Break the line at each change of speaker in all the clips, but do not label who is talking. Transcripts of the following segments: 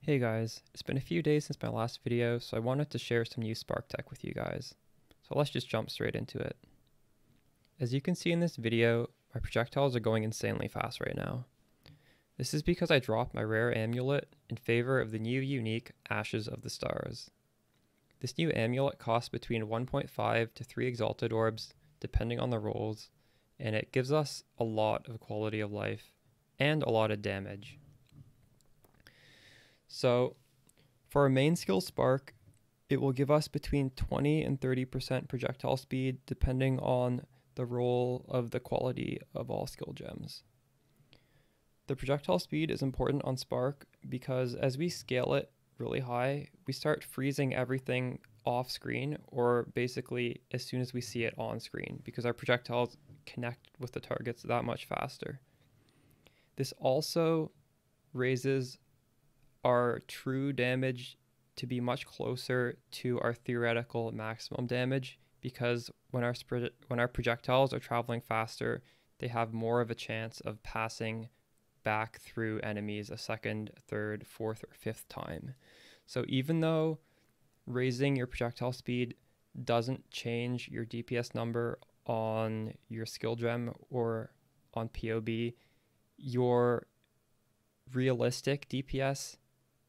Hey guys, it's been a few days since my last video, so I wanted to share some new Spark tech with you guys. So let's just jump straight into it. As you can see in this video, my projectiles are going insanely fast right now. This is because I dropped my rare amulet in favor of the new unique Ashes of the Stars. This new amulet costs between 1.5 to 3 exalted orbs, depending on the rolls, and it gives us a lot of quality of life and a lot of damage. So for our main skill Spark, it will give us between 20 and 30% projectile speed depending on the role of the quality of all skill gems. The projectile speed is important on Spark because as we scale it really high, we start freezing everything off screen, or basically as soon as we see it on screen, because our projectiles connect with the targets that much faster. This also raises our true damage to be much closer to our theoretical maximum damage, because when our projectiles are traveling faster, they have more of a chance of passing back through enemies a second, third, fourth, or fifth time. So even though raising your projectile speed doesn't change your DPS number on your skill gem or on POB, your realistic DPS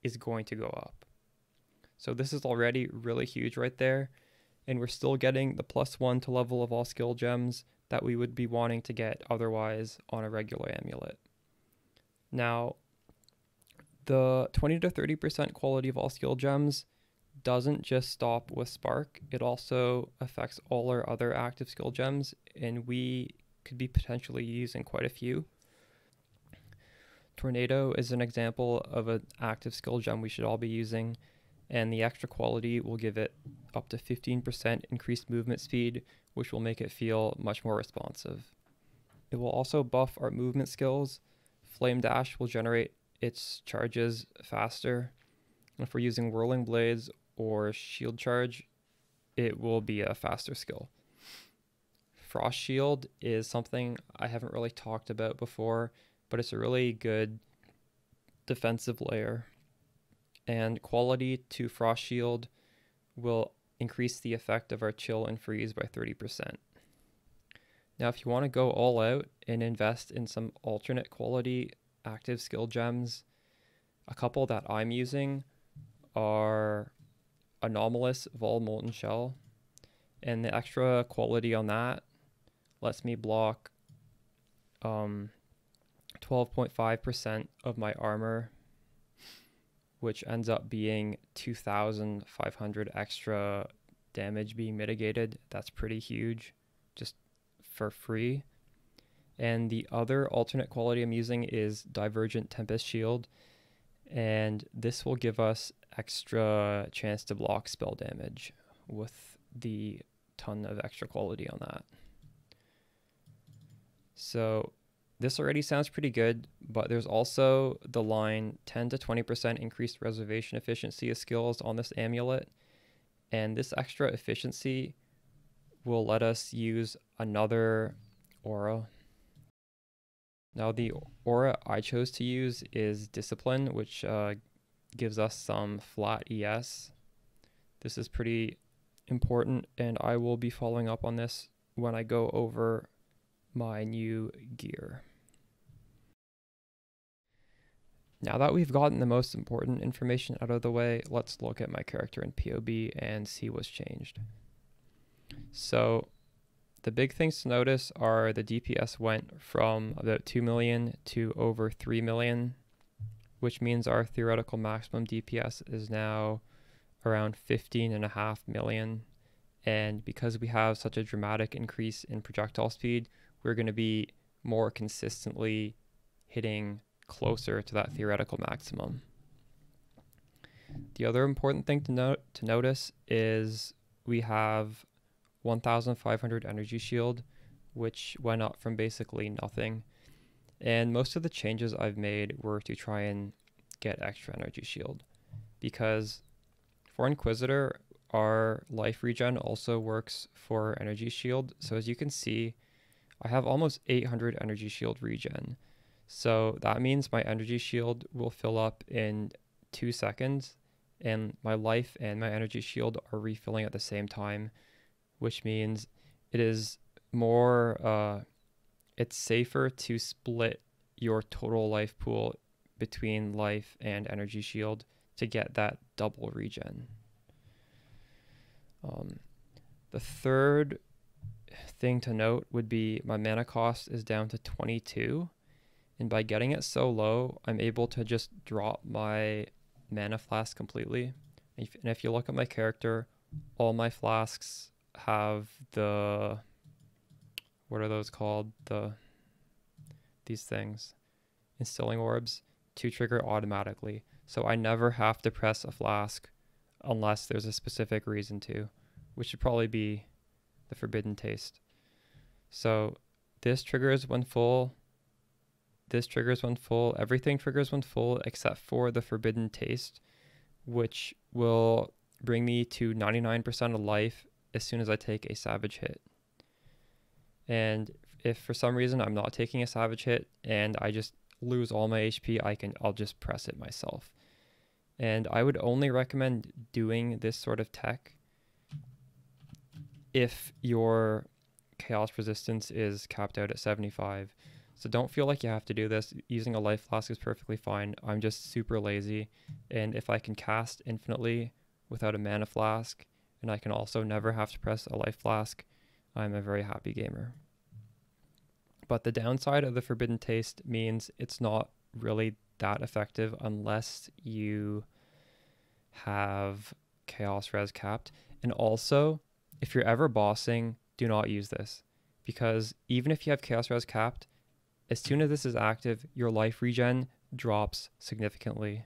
is going to go up. So this is already really huge right there, and we're still getting the +1 to level of all skill gems that we would be wanting to get otherwise on a regular amulet. Now, the 20 to 30% quality of all skill gems doesn't just stop with Spark, it also affects all our other active skill gems, and we could be potentially using quite a few. Tornado is an example of an active skill gem we should all be using, and the extra quality will give it up to 15% increased movement speed, which will make it feel much more responsive. It will also buff our movement skills. Flame Dash will generate its charges faster. If we're using Whirling Blades or Shield Charge, it will be a faster skill. Frost Shield is something I haven't really talked about before, but it's a really good defensive layer, and quality to Frost Shield will increase the effect of our chill and freeze by 30%. Now, if you want to go all out and invest in some alternate quality active skill gems, a couple that I'm using are Anomalous Vol Molten Shell, and the extra quality on that lets me block 12.5% of my armor, which ends up being 2,500 extra damage being mitigated. That's pretty huge, just for free. And the other alternate quality I'm using is Divergent Tempest Shield, and this will give us extra chance to block spell damage with the ton of extra quality on that. So this already sounds pretty good, but there's also the line 10 to 20% increased reservation efficiency of skills on this amulet, and this extra efficiency will let us use another aura. Now, the aura I chose to use is Discipline, which gives us some flat ES. This is pretty important, and I will be following up on this when I go over my new gear. Now that we've gotten the most important information out of the way, let's look at my character in POB and see what's changed. So the big things to notice are the DPS went from about 2 million to over 3 million, which means our theoretical maximum DPS is now around 15.5 million. And because we have such a dramatic increase in projectile speed, we're going to be more consistently hitting closer to that theoretical maximum. The other important thing to notice is we have 1,500 energy shield, which went up from basically nothing. And most of the changes I've made were to try and get extra energy shield, because for Inquisitor, our life regen also works for energy shield. So as you can see, I have almost 800 energy shield regen. So that means my energy shield will fill up in 2 seconds, and my life and my energy shield are refilling at the same time, which means it is more, it's safer to split your total life pool between life and energy shield to get that double regen. The third thing to note would be my mana cost is down to 22, and by getting it so low, I'm able to just drop my mana flask completely. And if you look at my character, all my flasks have the, what are those called? These things, instilling orbs, to trigger automatically. So I never have to press a flask unless there's a specific reason to, which should probably be the Forbidden Taste. So this triggers when full, this triggers when full, everything triggers when full except for the Forbidden Taste, which will bring me to 99% of life as soon as I take a savage hit. And if for some reason I'm not taking a savage hit and I just lose all my HP, I'll just press it myself. And I would only recommend doing this sort of tech if your chaos resistance is capped out at 75. So don't feel like you have to do this. Using a life flask is perfectly fine. I'm just super lazy, and if I can cast infinitely without a mana flask, and I can also never have to press a life flask, I'm a very happy gamer. But the downside of the Forbidden Taste means it's not really that effective unless you have chaos res capped. And also, if you're ever bossing, do not use this, because even if you have chaos res capped, as soon as this is active, your life regen drops significantly,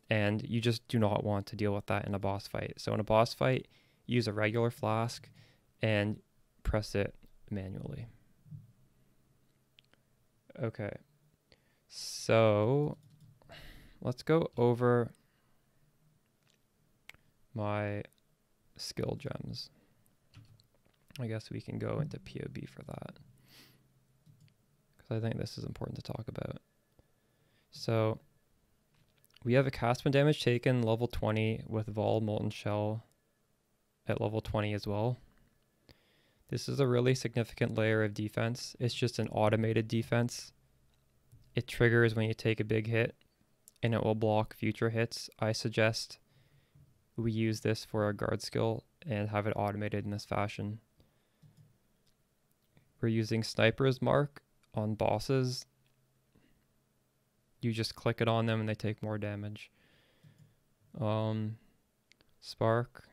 and you just do not want to deal with that in a boss fight. So in a boss fight, use a regular flask and press it manually. Okay, so let's go over my skill gems. I guess we can go into POB for that, because I think this is important to talk about. So we have a cast when damage taken level 20 with Vol Molten Shell at level 20 as well. This is a really significant layer of defense. It's just an automated defense. It triggers when you take a big hit, and it will block future hits. I suggest we use this for our guard skill and have it automated in this fashion. We're using Sniper's Mark on bosses. You just click it on them and they take more damage. Spark.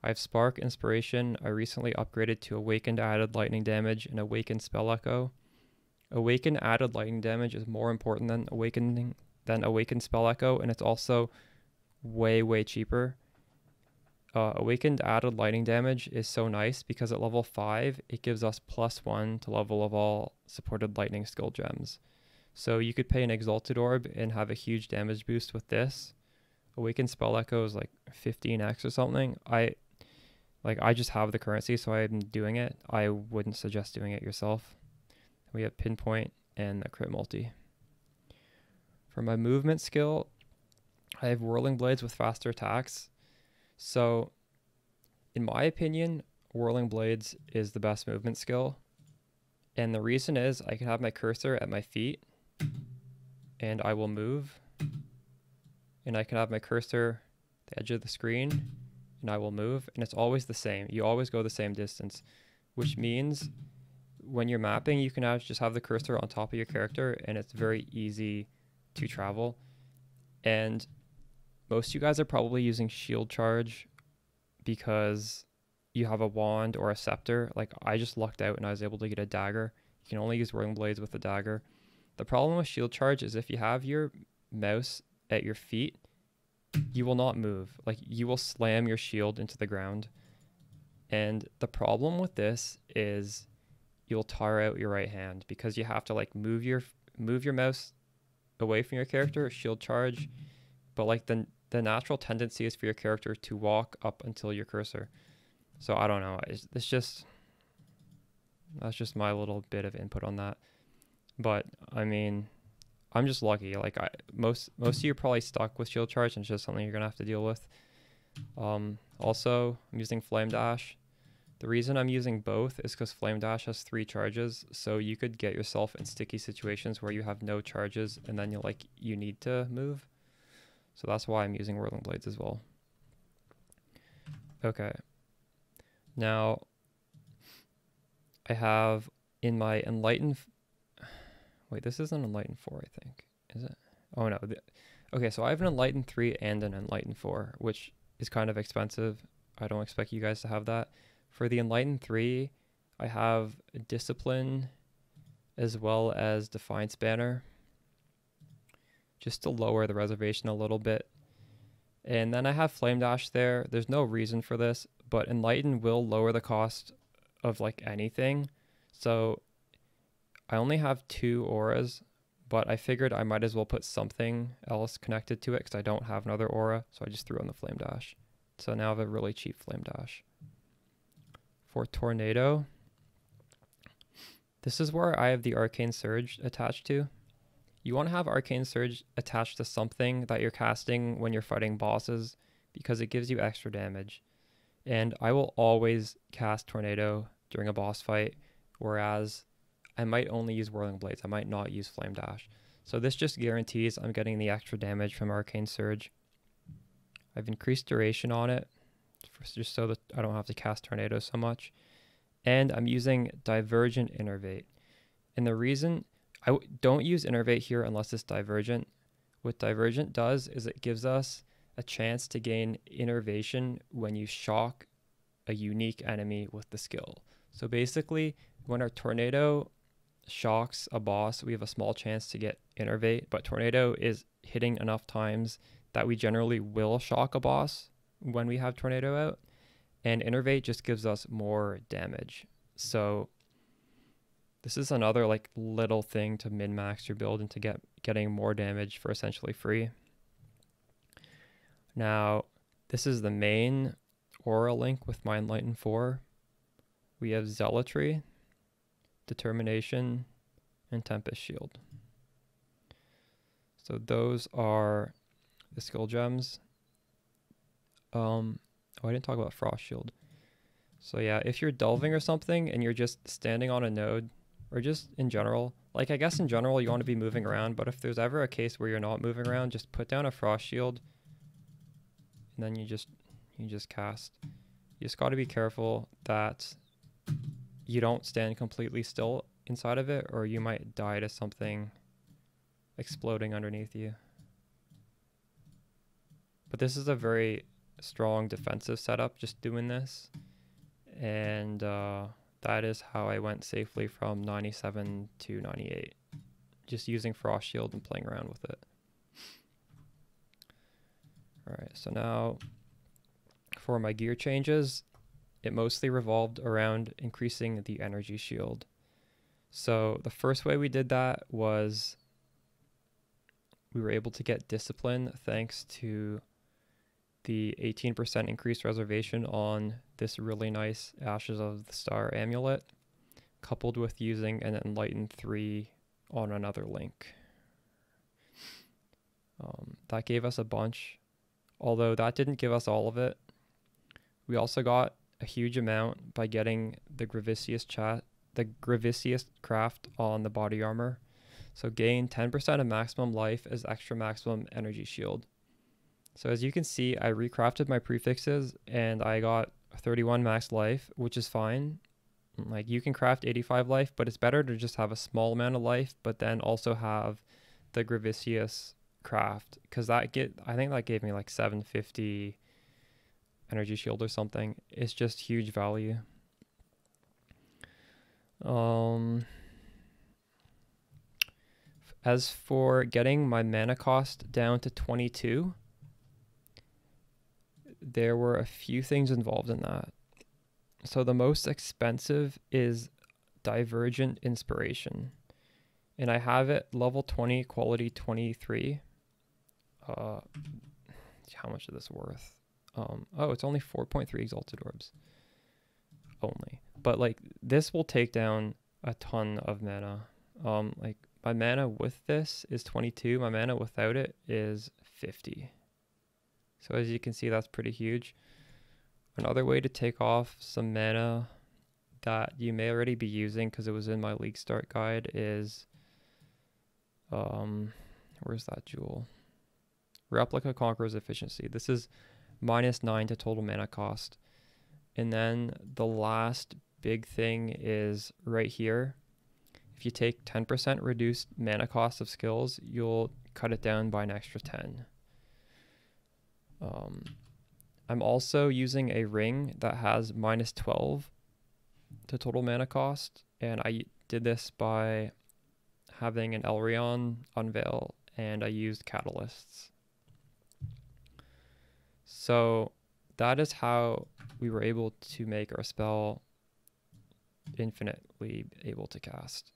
I have Spark Inspiration. I recently upgraded to Awakened added lightning damage and Awakened Spell Echo. Awakened added lightning damage is more important than Awakened Spell Echo, and it's also way cheaper. Awakened added lightning damage is so nice because at level 5 it gives us +1 to level of all supported lightning skill gems. So you could pay an Exalted Orb and have a huge damage boost with this. Awakened Spell Echo is like 15x or something. I just have the currency, so I'm doing it. I wouldn't suggest doing it yourself. We have Pinpoint and the Crit Multi. For my movement skill, I have Whirling Blades with faster attacks. So, in my opinion, Whirling Blades is the best movement skill. And the reason is I can have my cursor at my feet, and I will move. And I can have my cursor at the edge of the screen, and I will move. And it's always the same. You always go the same distance, which means when you're mapping, you can just have the cursor on top of your character, and it's very easy to travel. And most of you guys are probably using Shield Charge because you have a wand or a scepter. Like, I just lucked out and I was able to get a dagger. You can only use Whirling Blades with a dagger. The problem with Shield Charge is if you have your mouse at your feet, you will not move. Like, you will slam your shield into the ground. And the problem with this is you'll tire out your right hand because you have to like move your mouse away from your character, Shield Charge, but like the natural tendency is for your character to walk up until your cursor. So I don't know. That's just my little bit of input on that. But I mean, I'm just lucky. Like most of you are probably stuck with shield charge, and it's just something you're gonna have to deal with. Also, I'm using Flame Dash. The reason I'm using both is because Flame Dash has 3 charges, so you could get yourself in sticky situations where you have no charges and then you need to move. So that's why I'm using Whirling Blades as well. Okay. Now, I have in my Enlightened... Wait, this isn't Enlightened 4, I think. Is it? Oh, no. Okay, so I have an Enlightened 3 and an Enlightened 4, which is kind of expensive. I don't expect you guys to have that. For the Enlightened 3, I have Discipline as well as Defiance Banner, just to lower the reservation a little bit. And then I have Flame Dash there. There's no reason for this, but Enlighten will lower the cost of like anything. So I only have 2 auras, but I figured I might as well put something else connected to it because I don't have another aura. So I just threw on the Flame Dash. So now I have a really cheap Flame Dash. For Tornado, this is where I have the Arcane Surge attached to. You want to have Arcane Surge attached to something that you're casting when you're fighting bosses because it gives you extra damage. And I will always cast Tornado during a boss fight, whereas I might only use Whirling Blades. I might not use Flame Dash. So this just guarantees I'm getting the extra damage from Arcane Surge. I've increased duration on it, just so that I don't have to cast Tornado so much. And I'm using Divergent Innervate. And the reason I don't use Innervate here unless it's Divergent. What Divergent does is it gives us a chance to gain Innervation when you shock a unique enemy with the skill. So basically, when our Tornado shocks a boss, we have a small chance to get Innervate, but Tornado is hitting enough times that we generally will shock a boss when we have Tornado out, and Innervate just gives us more damage. So this is another like little thing to min-max your build into getting more damage for essentially free. Now, this is the main aura link with my Enlighten 4. We have Zealotry, Determination, and Tempest Shield. So those are the skill gems. Oh, I didn't talk about Frost Shield. So yeah, if you're delving or something and you're just standing on a node, or just in general, like I guess in general you want to be moving around, but if there's ever a case where you're not moving around, just put down a Frost Shield, and then you just cast. You just got to be careful that you don't stand completely still inside of it, or you might die to something exploding underneath you. But this is a very strong defensive setup just doing this, and that is how I went safely from 97 to 98, just using Frost Shield and playing around with it. Alright, so now for my gear changes, it mostly revolved around increasing the energy shield. So the first way we did that was we were able to get Discipline thanks to the 18% increased reservation on this really nice Ashes of the Star amulet, coupled with using an Enlightened 3 on another link. That gave us a bunch, although that didn't give us all of it. We also got a huge amount by getting the Gravicious craft on the body armor. So gain 10% of maximum life as extra maximum energy shield. So as you can see, I recrafted my prefixes and I got 31 max life, which is fine. Like you can craft 85 life, but it's better to just have a small amount of life, but then also have the Gravicious craft, because I think that gave me like 750 energy shield or something. It's just huge value. As for getting my mana cost down to 22, there were a few things involved in that. So the most expensive is Divergent Inspiration, and I have it level 20, quality 23. How much is this worth? Oh, it's only 4.3 Exalted Orbs. Only. But like this will take down a ton of mana. Like my mana with this is 22. My mana without it is 50. So as you can see, that's pretty huge. Another way to take off some mana that you may already be using because it was in my league start guide is, where's that jewel? Replica Conqueror's Efficiency. This is -9 to total mana cost. And then the last big thing is right here. If you take 10% reduced mana cost of skills, you'll cut it down by an extra 10. I'm also using a ring that has -12 to total mana cost, and I did this by having an Elrion unveil, and I used catalysts. So that is how we were able to make our spell infinitely able to cast.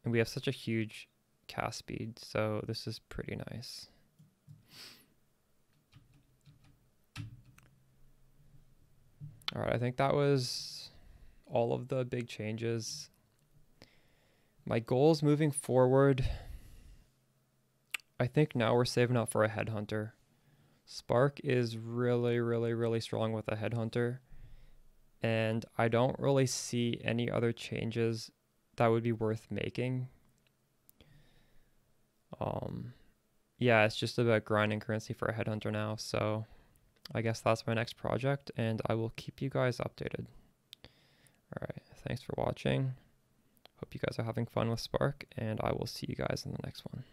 And we have such a huge cast speed, so this is pretty nice. All right, I think that was all of the big changes. My goals moving forward, I think now we're saving up for a headhunter. Spark is really strong with a headhunter, and I don't really see any other changes that would be worth making. Yeah, it's just about grinding currency for a headhunter now, so I guess that's my next project, and I will keep you guys updated. All right, thanks for watching. Hope you guys are having fun with Spark, and I will see you guys in the next one.